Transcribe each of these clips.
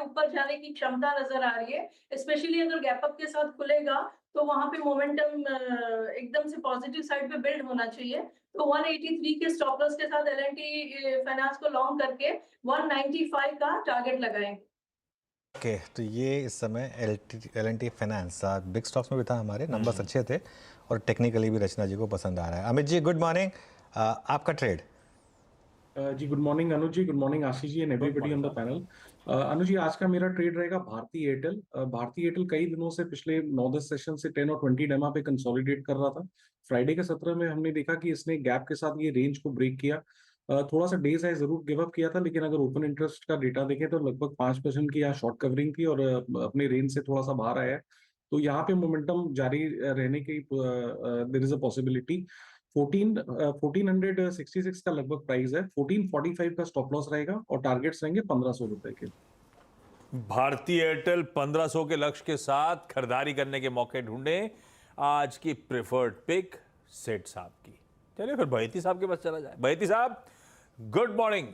ऊपर जाने की क्षमता नजर आ रही है। स्पेशली अगर गैप अप के साथ खुलेगा तो वहां पे मोमेंटम एकदम से पॉजिटिव साइड पे बिल्ड होना चाहिए। तो 183 के स्टॉप लॉस के साथ एल&टी फाइनेंस को लॉन्ग करके 195 का टारगेट लगाएं। ओके, तो ये इस समय एल&टी फाइनेंस बिग स्टॉक्स में भी था, हमारे नंबर्स अच्छे थे और टेक्निकली भी रचना जी को पसंद आ रहा है। अमित जी गुड मॉर्निंग, आपका ट्रेड। जी good morning Anuj ji, good morning Ashish ji and everybody on the panel. Anuj ji, आज का मेरा ट्रेड रहेगा भारती एयरटेल। भारती एयरटेल कई दिनों से पिछले 9-10 सेशन से 10 और 20 डेमा पे कंसोलिडेट कर रहा था। फ्राइडे के सत्र में हमने देखा कि इसने गैप के साथ ये रेंज को ब्रेक किया। थोड़ा सा डे साइज जरूर गिव अप किया था, लेकिन अगर ओपन इंटरेस्ट का डेटा देखें तो लगभग 5% की यहाँ शॉर्ट कवरिंग थी और अपने रेंज से थोड़ा सा बाहर आया है। तो यहाँ पे मोमेंटम जारी रहने की देयर इज अ पॉसिबिलिटी। 1466 का लगभग प्राइस है। 1445 का स्टॉप लॉस रहेगा और टारगेट्स रहेंगे 1500 रुपए के। भारतीय एयरटेल 1500 के लक्ष्य के साथ खरीदारी करने के मौके ढूंढे। आज की प्रेफर्ड पिक सेठ साहब की। चलिए फिर बहेती साहब के पास चला जाए। बहेती साहब गुड मॉर्निंग।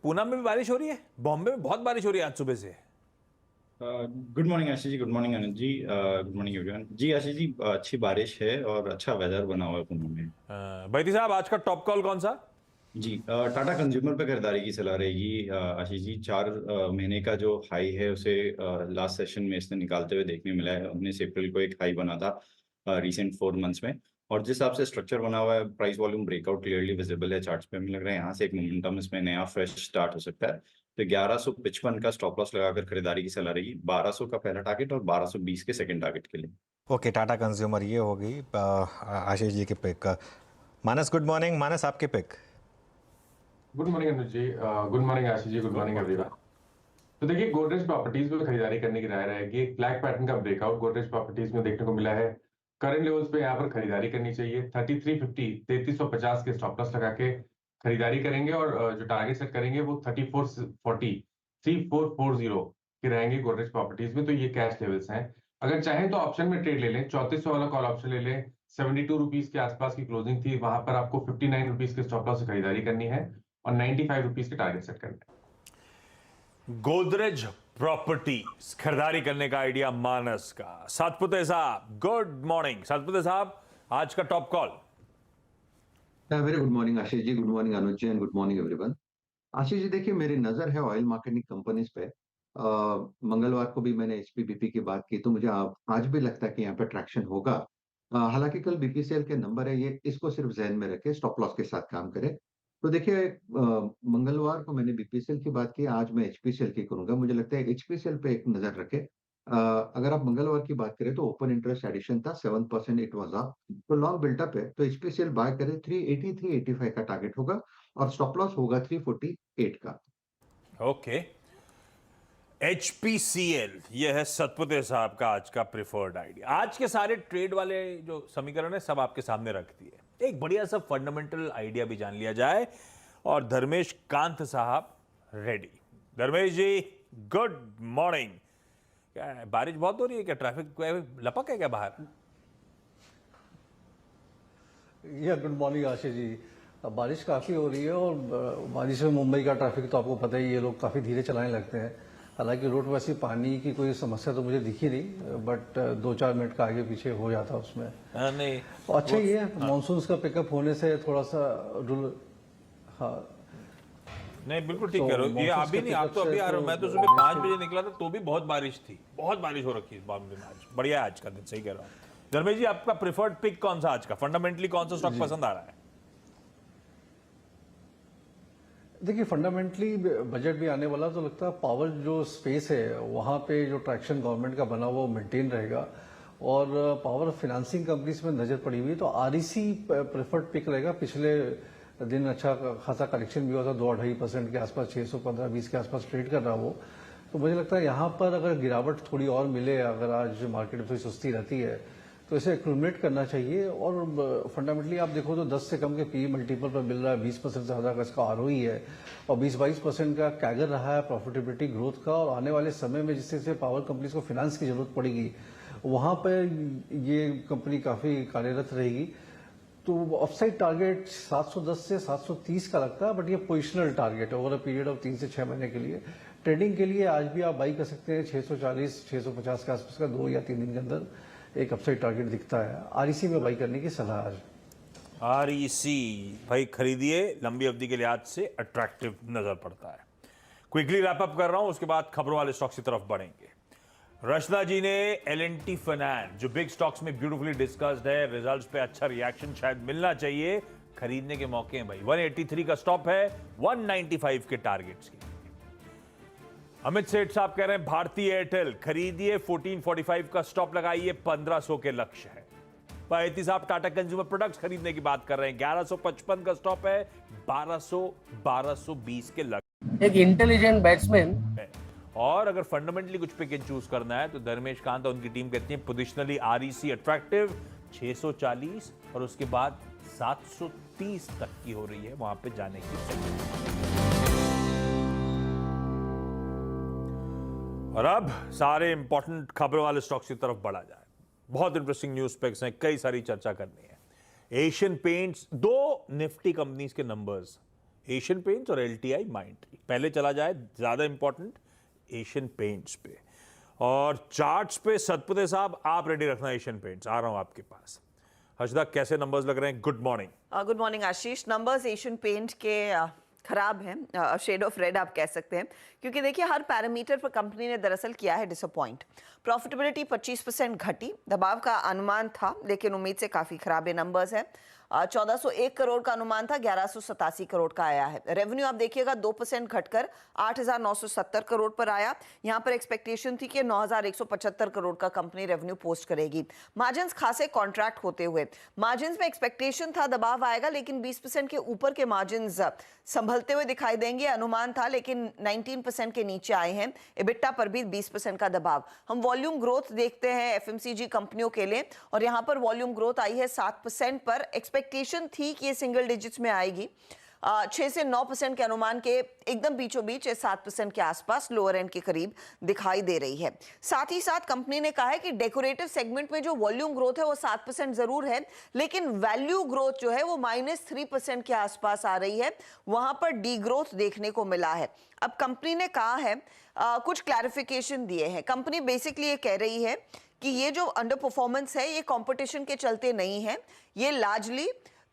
पूना में भी बारिश हो रही है, बॉम्बे में बहुत बारिश हो रही है आज सुबह से। Good morning Ashish ji, good morning Anand ji, good morning everyone. जी आशीष जी, अच्छी बारिश है और अच्छा वेदर बना हुआ है पुणे में। बहेती साहब आज का टॉप कॉल कौन सा? जी टाटा कंज्यूमर पे खरीदारी की सलाह रहेगी आशीष जी। 4 महीने का जो हाई है उसे लास्ट सेशन में इसने निकालते हुए देखने मिला है। 19 अप्रैल को एक हाई बना था रिसेंट 4 मंथ्स में, और जिस हिसाब से स्ट्रक्चर बना हुआ है, price volume breakout clearly visible है चार्ट्स पे। हमें लग रहा है यहाँ से एक मोमेंटम इसमें नया फ्रेश स्टार्ट हो सकता है। तो 1155 का स्टॉप लॉस लगाकर खरीदारी की सलाह रहेगी। 1200 का पहला टारगेट और 1220 के सेकंड टारगेट के लिए। ओके, टाटा कंज्यूमर ये हो गई आशीष जी की पिक। मानस गुड मॉर्निंग। मानस आपकी pick. Good morning Anuj ji, good morning Ashish ji, good morning everyone. तो देखिए, गोदरेज प्रॉपर्टीज में खरीदारी करने की राय रहेगी। एक फ्लैग पैटर्न का ब्रेकआउट गोदरेज प्रॉपर्टीज में देखने को मिला है। करंट लेवल्स पे यहाँ पर खरीदारी करनी चाहिए। 3350 के स्टॉप लॉस लगा के खरीदारी करेंगे और जो टारगेट सेट करेंगे वो 3440 के रहेंगे गोदरेज प्रॉपर्टीज में। तो ये कैश लेवल्स हैं। अगर चाहें तो ऑप्शन में ट्रेड ले लें, 3400 वाला कॉल ऑप्शन ले लें। 72 रुपीज के आसपास की क्लोजिंग थी, वहां पर आपको 59 रुपीज के स्टॉप लॉस से खरीदारी करनी है और 95 रुपीज के टारगेट सेट करना है। गोदरेज प्रॉपर्टीज खरीदारी करने का आइडिया मानस का। सतपुते साहब गुड मॉर्निंग। सतपुते साहब आज का top call. Very good morning Ashish ji, good morning Anuj ji and good morning everyone. Ashish ji देखिए, मेरी नजर है ऑयल मार्केटिंग कंपनीज पे। मंगलवार को भी मैंने एचपीबीपी की बात की, तो मुझे आज भी लगता है कि यहाँ पे ट्रैक्शन होगा। हालांकि कल बीपीसीएल के नंबर है, ये इसको सिर्फ जहन में रखे, स्टॉप लॉस के साथ काम करें। तो देखिए, मंगलवार को मैंने बीपीसीएल की बात की, आज मैं एचपीसीएल की करूंगा। मुझे लगता है एचपीसीएल पे एक नजर रखे। अगर आप मंगलवार की बात करें तो ओपन इंटरेस्ट एडिशन था 7%, इट वाज अप, तो लॉन्ग बिल्टअप है। तो एचपीसीएल बाय करें, 380 385 का टारगेट होगा और स्टॉप लॉस होगा 348 का। ओके, एचपीसीएल ये है सतपुते साहब का आज का प्रिफर्ड आइडिया। आज के सारे ट्रेड वाले जो समीकरण है सब आपके सामने रख दिए। एक बढ़िया सा फंडामेंटल आइडिया भी जान लिया जाए। और धर्मेश कांत साहब रेडी। धर्मेश जी गुड मॉर्निंग। क्या है, बारिश बहुत हो रही है क्या? ट्रैफिक लपक है क्या बाहर? गुड मॉर्निंग आशीष जी। बारिश काफ़ी हो रही है और बारिश में मुंबई का ट्रैफिक तो आपको पता ही, ये लोग काफ़ी धीरे चलाने लगते हैं। हालांकि रोड वैसे पानी की कोई समस्या तो मुझे दिखी नहीं, बट 2-4 मिनट का आगे पीछे हो जाता उसमें। नहीं अच्छा ही है, मानसून का पिकअप होने से थोड़ा सा नहीं बिल्कुल ठीक कह रहे हो। ये अभी नहीं, आप तो अभी आ रहे हो। मैं तो सुबह 5 बजे निकला था तो भी बहुत बारिश थी, बहुत बारिश हो रखी है बॉम्बे में आज। बढ़िया है आज का दिन, सही कह रहा हूँ। धर्मेश जी आपका प्रेफर्ड पिक कौन सा आज का? फंडामेंटली कौन सा स्टॉक पसंद आ रहा है? देखिए, फंडामेंटली बजट भी आने वाला, तो लगता है पावर जो स्पेस है वहाँ पे जो ट्रैक्शन गवर्नमेंट का बना हुआ वो मेंटेन रहेगा। और पावर फाइनेंसिंग कंपनीज में नजर पड़ी हुई, तो आरईसी प्रेफर्ड पिक रहेगा। पिछले दिन अच्छा खासा कलेक्शन भी हुआ था, 2-2.5% के आसपास, 615-20 के आसपास ट्रेड कर रहा वो। तो मुझे लगता है यहाँ पर अगर गिरावट थोड़ी और मिले, अगर आज मार्केट में थोड़ी सुस्ती रहती है तो इसे एक्यूमुलेट करना चाहिए। और फंडामेंटली आप देखो तो 10 से कम के पी मल्टीपल पर मिल रहा है, 20% से ज़्यादा का इसका आरओई है और 20-22% का कैगर रहा है प्रॉफिटेबिलिटी ग्रोथ का। और आने वाले समय में जिससे पावर कंपनीज को फाइनेंस की जरूरत पड़ेगी, वहाँ पर ये कंपनी काफ़ी कार्यरत रहेगी। तो ऑफसाइड टारगेट 710 से 730 का लगता है, बट ये पोजिशनल टारगेट है ओवर अ पीरियड ऑफ 3 से 6 महीने के लिए। ट्रेडिंग के लिए आज भी आप बाई कर सकते हैं 640 650 के आसपास का 2 या 3 दिन के अंदर एक अपसाइड टारगेट दिखता है। आरईसी में बाई करने की सलाह आज। आरईसी भाई खरीदिए, लंबी अवधि के लिहाज से अट्रैक्टिव नजर पड़ता है। क्विकली रैप अप कर रहा हूं, उसके बाद खबरों वाले स्टॉक्स की तरफ बढ़ेंगे। रचना जी ने एल&टी फाइनेंस जो बिग स्टॉक्स में ब्यूटीफुली डिस्कस्ड है, रिजल्ट्स पे अच्छा रिएक्शन शायद मिलना चाहिए, खरीदने के मौके हैं भाई। 183 का स्टॉप है, 195 के टारगेट्स के। अमित सेठ साहब कह रहे हैं भारतीय एयरटेल खरीदिए, 1445 का स्टॉप लगाइए, 1500 के लक्ष्य है। पायती साहब टाटा कंज्यूमर प्रोडक्ट्स खरीदने की बात कर रहे हैं, 1155 का स्टॉप है, 1220 के लक्ष्य। एक इंटेलिजेंट बैट्समैन और अगर फंडामेंटली कुछ पिक एंड चूज करना है तो धर्मेश कांत और उनकी टीम कहती है पोजिशनली आरईसी अट्रैक्टिव 640 और उसके बाद 730 तक की हो रही है वहां पे जाने की। और अब सारे इंपॉर्टेंट खबरों वाले स्टॉक्स की तरफ बढ़ा जाए। बहुत इंटरेस्टिंग न्यूज पिक्स हैं, कई सारी चर्चा करनी है। एशियन पेंट्स, 2 निफ्टी कंपनीज के नंबर्स, एशियन पेंट्स और एलटीआई माइंट्री। पहले चला जाए ज्यादा इंपॉर्टेंट एशियन पेंट्स पे, और चार्ट्स पे सतपुते साहब आप रेडी रखना। एशियन पेंट्स आ रहा हूं आपके पास। हर्षदा कैसे नंबर्स लग रहे हैं? Good morning. गुड मॉर्निंग आशीष। नंबर्स एशियन पेंट के खराब हैं, शेड ऑफ रेड आप कह सकते हैं, क्योंकि देखिए हर पैरामीटर पर कंपनी ने दरअसल किया है डिसअपॉइंट। प्रॉफिटेबिलिटी 25% घटी, दबाव का अनुमान था लेकिन उम्मीद से काफी खराब ये नंबर्स है। 1401 करोड़ का अनुमान था, 1187 करोड़ का आया है। रेवेन्यू आप देखिएगा 2% घटकर 8970 करोड़ पर आया। यहाँ पर एक्सपेक्टेशन थी कि 9175 करोड़ का कंपनी रेवेन्यू पोस्ट करेगी। मार्जिन्स खासे कॉन्ट्रैक्ट होते हुए, मार्जिन्स में एक्सपेक्टेशन था दबाव आएगा, लेकिन 20% के ऊपर के मार्जिन्स संभलते हुए दिखाई देंगे, अनुमान था, लेकिन 19% के नीचे आए हैं। एबिटा पर भी 20% का दबाव। हम वॉल्यूम ग्रोथ देखते हैं एफएमसीजी कंपनियों के लिए, और यहाँ पर वॉल्यूम ग्रोथ आई है 7% पर। एक्सपेक्टेशन थी कि ये सिंगल डिजिट्स में आएगी, 6 से 9% के अनुमान के एकदम बीचों बीच 7% के आसपास लोअर एंड के करीब दिखाई दे रही है। साथ ही साथ कंपनी ने कहा है कि डेकोरेटिव सेगमेंट में जो वॉल्यूम ग्रोथ है वो 7% जरूर है, लेकिन वैल्यू ग्रोथ जो है वो -3% के आसपास आ रही है, वहां पर डी ग्रोथ देखने को मिला है। अब कंपनी ने कहा है, कुछ क्लैरिफिकेशन दिए हैं। कंपनी बेसिकली ये कह रही है कि ये जो अंडर परफॉर्मेंस है ये कंपटीशन के चलते नहीं है, ये लार्जली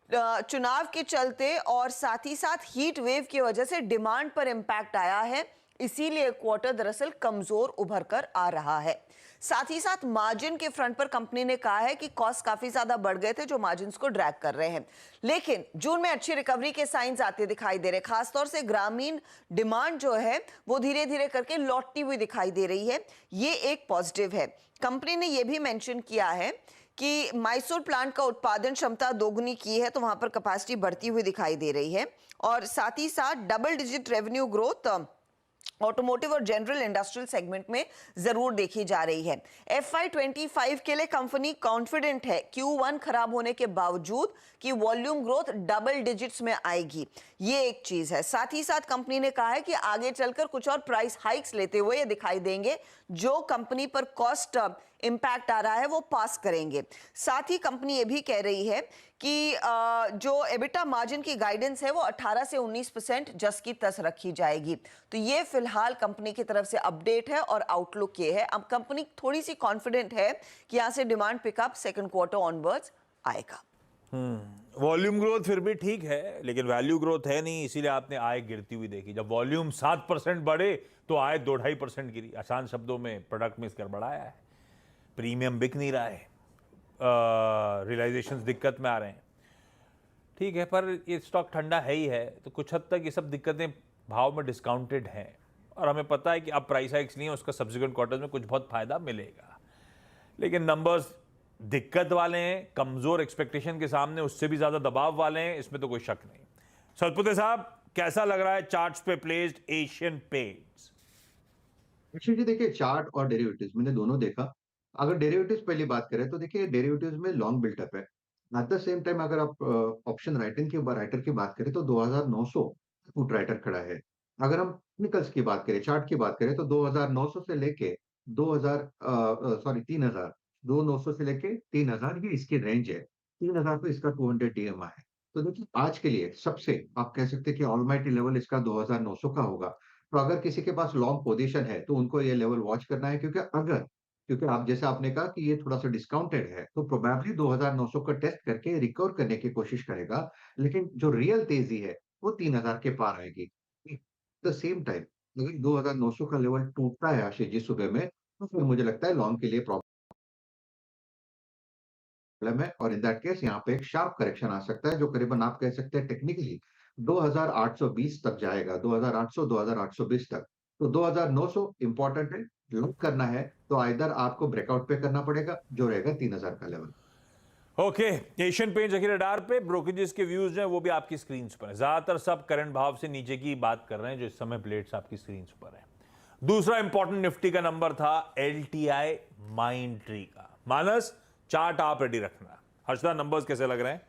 चुनाव के चलते और साथ ही साथ हीट वेव की वजह से डिमांड पर इंपैक्ट आया है, इसीलिए क्वार्टर दरअसल कमजोर उभर कर आ रहा है। साथ ही साथ मार्जिन के फ्रंट पर कंपनी ने कहा है कि कॉस्ट काफी ज्यादा बढ़ गए थे जो मार्जिन्स को ड्रैग कर रहे हैं, लेकिन जून में अच्छी रिकवरी के साइंस आते दिखाई दे रहे। खासतौर से ग्रामीण डिमांड जो है वो धीरे धीरे करके लौटती हुई दिखाई दे रही है, ये एक पॉजिटिव है। कंपनी ने यह भी मेंशन किया है कि मैसूर प्लांट का उत्पादन क्षमता दोगुनी की है, तो वहां पर कैपेसिटी बढ़ती हुई दिखाई दे रही है, और साथ ही साथ double digit revenue growth automotive और जनरल इंडस्ट्रियल सेगमेंट में जरूर देखी जा रही है। FY25 के लिए कंपनी कॉन्फिडेंट है Q1 खराब होने के बावजूद कि वॉल्यूम ग्रोथ डबल डिजिट्स में आएगी, ये एक चीज है। साथ ही साथ कंपनी ने कहा है कि आगे चलकर कुछ और प्राइस हाइक्स लेते हुए ये दिखाई देंगे, जो कंपनी पर कॉस्ट इंपैक्ट आ रहा है वो पास करेंगे। साथ ही कंपनी ये भी कह रही है कि जो एबिटा मार्जिन की गाइडेंस है वो 18 से 19% जस की तस रखी जाएगी। तो ये फिलहाल कंपनी की तरफ से अपडेट है और आउटलुक ये है। अब कंपनी थोड़ी सी कॉन्फिडेंट है कि यहाँ से demand pickup second quarter onwards आएगा। वॉल्यूम ग्रोथ फिर भी ठीक है, लेकिन वैल्यू ग्रोथ है नहीं, इसीलिए आपने आय गिरती हुई देखी। जब वॉल्यूम 7% बढ़े तो आय 2-2.5% गिरी। आसान शब्दों में प्रोडक्ट मिक्स गड़बड़ाया है, प्रीमियम बिक नहीं रहा है, रियलाइजेशंस दिक्कत में आ रहे हैं। ठीक है, पर ये स्टॉक ठंडा है ही है, तो कुछ हद तक ये सब दिक्कतें भाव में डिस्काउंटेड हैं, और हमें पता है कि अब प्राइस हाइक्स नहीं है, उसका सब्सिक्वेंट क्वार्टर्स में कुछ बहुत फायदा मिलेगा। लेकिन नंबर्स दिक्कत वाले हैं, कमजोर एक्सपेक्टेशन के सामने उससे भी ज्यादा दबाव वाले हैं, इसमें तो कोई शक नहीं। सतपुते साहब कैसा लग रहा है चार्ट्स पे प्लेस्ड एशियन पेंट्स? जी देखिए, चार्ट और डेरिवेटिव्स मैंने दोनों देखा। अगर डेरिवेटिव्स पहली बात करें तो देखिए डेरिवेटिव्स में लॉन्ग बिल्टअप है। एट द सेम टाइम अगर आप ऑप्शन राइटर की बात करें तो 2900 पुट राइटर खड़ा है। अगर हम टेक्निकल्स की बात करें, चार्ट की बात करें तो 2900 से लेके 3000 2900 से लेके 3000 ये इसकी रेंज है। 3000 पे इसका 200 DMA है। तो देखिए आज के लिए सबसे आप कह सकते हैं कि ऑलमाइटी लेवल इसका 2900 का होगा। तो अगर किसी के पास लॉन्ग पोजीशन है तो उनको ये लेवल वॉच करना है, क्योंकि आप जैसे आपने कहा कि ये थोड़ा सा डिस्काउंटेड है, तो प्रोबेबली 2900 का टेस्ट करके रिकवर करने की कोशिश करेगा। लेकिन जो रियल तेजी है वो 3000 के पार आएगी। एट द सेम टाइम अगर 2900 का लेवल टूटता है आशीष जी सुबह में, तो फिर मुझे लगता है लॉन्ग के लिए प्रॉब्लम है, और इन दैट केस यहाँ पे एक शार्प करेक्शन आ सकता है जो करीबन आप कह सकते हैं टेक्निकली 2820 तक जाएगा, 2800 2820 तक। तो 2900 इंपॉर्टेंट है, लॉक करना है तो आइदर आपको ब्रेकआउट पे करना पड़ेगा जो रहेगा 3000 का लेवल। ओके, एशियन पेंट्स अखिल रडार पे ब्रोकरेजेस के व्यूज हैं वो भी आपकी स्क्रीन पर है। ज्यादातर सब करंट भाव से नीचे की बात कर रहे हैं जो इस समय प्लेट्स आपकी स्क्रीन पर है। दूसरा इंपॉर्टेंट निफ्टी का नंबर था LTI माइंडट्री का। मानस, चार्ट आप रेडी रखना। हर्षदा, नंबर्स कैसे लग रहे हैं?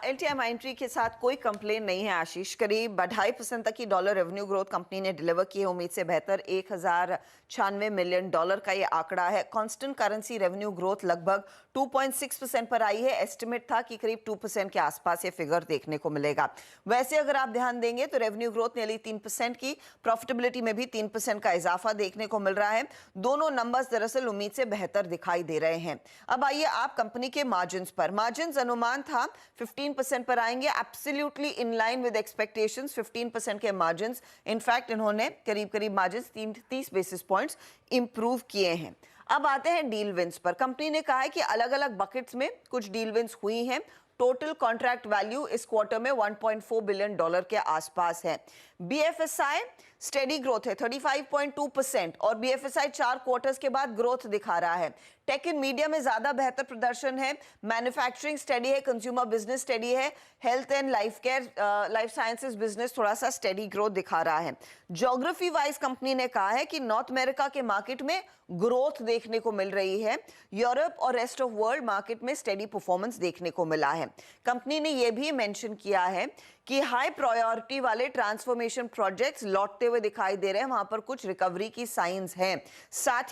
LTI माइंडट्री के साथ कोई कंप्लेन नहीं है आशीष। करीब 2.5% तक की डॉलर रेवेन्यू ग्रोथ कंपनी ने डिलीवर की है, उम्मीद से बेहतर। $1096 मिलियन का ये आंकड़ा है। कांस्टेंट करेंसी रेवेन्यू ग्रोथ लगभग 2.6% पर आई है। एस्टिमेट था कि करीब 2% के आसपास ये फिगर देखने को मिलेगा। वैसे अगर आप ध्यान देंगे तो रेवेन्यू ग्रोथ नेली 3% की, प्रॉफिटेबिलिटी में भी 3% का इजाफा देखने को मिल रहा है। दोनों नंबर्स दरअसल उम्मीद से बेहतर दिखाई दे रहे हैं। अब आइए आप कंपनी के मार्जिन्स पर। मार्जिन्स अनुमान था 15% पर आएंगे, absolutely in line with expectations. 15% के मार्जिन्स, इनफैक्ट इन्होंने करीब करीब मार्जिन्स 30 बेसिस पॉइंट्स इंप्रूव किए हैं। अब आते हैं डील विंस पर। कंपनी ने कहा है कि अलग अलग बकेट्स में कुछ डील विंस हुई हैं। टोटल कॉन्ट्रैक्ट वैल्यू इस क्वार्टर में $1.4 बिलियन के आसपास है। BFSI स्टेडी ग्रोथ है 35.2%, और BFSI 4 क्वार्टर्स के बाद ग्रोथ दिखा रहा है। टेक एंड मीडिया में ज्यादा बेहतर प्रदर्शन है। मैन्युफैक्चरिंग स्टेडी है, कंज्यूमर बिजनेस स्टेडी है, health and life sciences business थोड़ा सा स्टेडी ग्रोथ दिखा रहा है। ज्योग्राफी वाइज कंपनी ने कहा है कि नॉर्थ अमेरिका के मार्केट में ग्रोथ देखने को मिल रही है। यूरोप और रेस्ट ऑफ वर्ल्ड मार्केट में स्टेडी परफॉर्मेंस देखने को मिला है। कंपनी ने यह भी मेंशन किया है कि हाई प्रायोरिटी वाले ट्रांसफॉर्मेशन प्रोजेक्ट्स लौटते हुए दिखाई दे रहे हैं, वहां पर कुछ रिकवरी की साइंस हैं। साथ